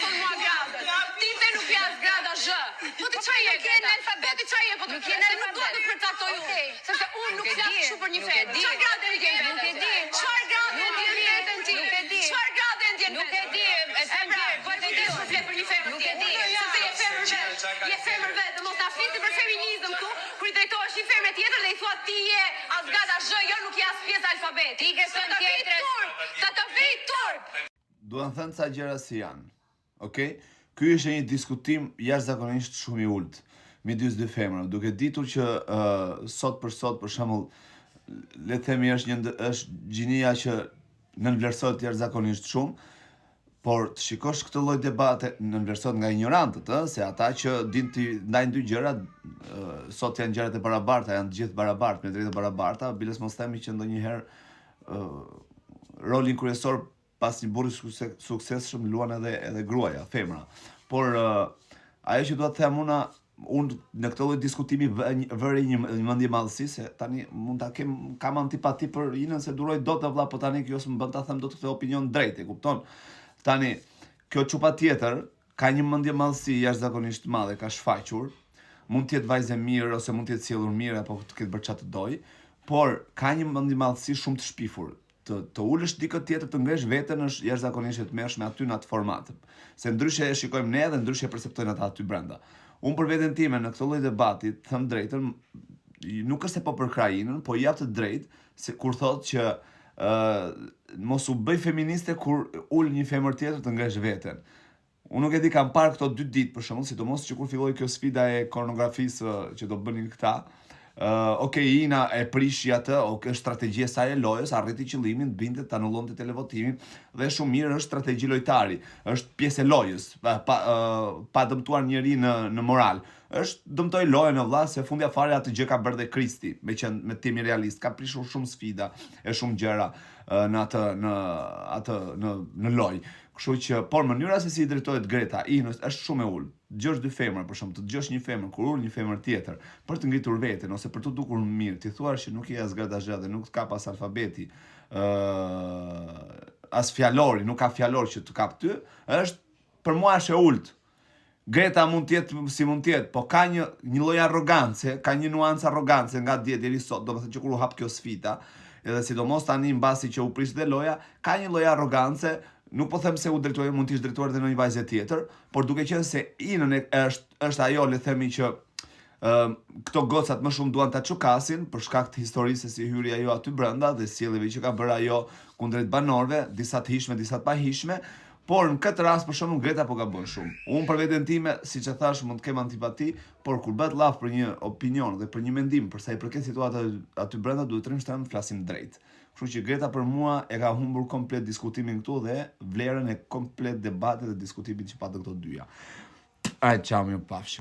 thonë mua gradën. Ti te nuk jas grada zh. Po ti çfarë je ke në alfabet, ti çfarë je po nuk je në alfabet. Nuk do të përcaktoj unë. Sepse unë nuk flas kështu për një femër. Çfarë grade e ke? Nuk e di. Çfarë grade e ke vetën ti? Nuk e di. Çfarë grade e ndjen? Nuk e di. E them ti, po e di se flet për një femër. Nuk e di. Sepse je femër vetë. Je femër vetë, mos ta fliti për feminizëm këtu. Kur i drejtohesh një femre tjetër dhe i thua ti je as grada zh, jo nuk je as pjesë alfabetit. Ti ke thënë tjetrës. Sa të vij turp. Duan thënë ca gjëra si janë. Okej? Ky ishte një diskutim jashtëzakonisht shumë i ulët midis dy femrave, duke ditur që sot për shembull, le të themi është gjinia që nënvlerësohet jashtëzakonisht shumë, por të shikosh këtë lloj debate nënvlerësohet nga ignorantët, se ata që din të ndajnë dy gjëra, sot janë gjërat e barabarta, janë të gjithë barabartë, me drejtë të barabarta, biles mos themi që ndonjëherë rolin kryesor pas një burri suksesshëm luan edhe gruaja, femra. Por ajo që dua të them unë në këtë lloj diskutimi vëre një mendje madhësi se tani mund ta kam antipati për inën se duroj dot vëlla, po tani kjo s'më bën ta them dot këtë opinion drejt, e kupton? Tani kjo çupa tjetër ka një mendje madhësi jashtëzakonisht madhe, ka shfaqur, mund të jetë vajzë mirë ose mund të jetë sjellur mirë apo të ketë bërë çfarë të doj, por ka një mendje madhësi shumë të shpifur. Të ulësh dikë tjetër të ngresh veten është jashtëzakonisht e tmerrshme aty në atë format. Se ndryshe e shikojmë ne dhe ndryshe e perceptojnë ata aty brenda. Unë për veten time në këtë lloj debati, them drejtën, nuk është se po përkraj inën, po jap të drejtë se kur thotë që mos u bëj feministe kur ul një femër tjetër të ngresh veten. Unë nuk e di, kam parë këto 2 ditë për shembull, sidomos që kur filloi kjo sfida e koreografisë që do bënin këta. Ina e prishi atë, është strategjia e saj e lojës, arriti qëllimin, binte të anullonte televotimin dhe shumë mirë është strategji lojtari, është pjesë e lojës, pa dëmtuar njeri në moral. Është dëmtoi lojën e vëlla se fundja fare atë gjë ka bërë dhe Kristi, me timi realist, ka prishur shumë sfida e shumë gjëra në lojë. Kështu që, por mënyra se si i drejtohet Greta Inës është shumë e ulët. Dëgjosh dy femra, për shembull, të dëgjosh një femër kur ul një femër tjetër për të ngritur veten ose për të dukur mirë, ti thuash që nuk je as grada zh dhe nuk ka pas alfabeti, as fjalori, nuk ka fjalor që të kap ty, është për mua është e ulët. Greta mund të jetë si mund të jetë, po ka një lloj arrogance, ka një nuancë arrogance nga dje deri sot, domethënë që kur u hap kjo sfida, edhe sidomos tani mbasi që u prish dhe loja, ka një lloj arrogance. Nuk po them se u drejtoi, mund të ish drejtuar edhe në një vajzë tjetër, por duke qenë se inën është ajo, le të themi që këto gocat më shumë duan ta çokasin për shkak të historisë si hyri ajo aty brenda dhe sjelljeve që ka bërë ajo kundrejt banorëve, disa të hishme, disa të pahishme, por në këtë rast për shembull Greta po gabon shumë. Unë për veten time, siç e thash, mund të kem antipati, por kur bëhet llaf për një opinion dhe për një mendim për sa i përket situatës aty brenda, duhet të flasim drejt. Kështu që Greta për mua e ka humbur komplet diskutimin këtu dhe vlerën e komplet debatit dhe diskutimit që patën këto dyja. Ajde, çao, mirë pafshim.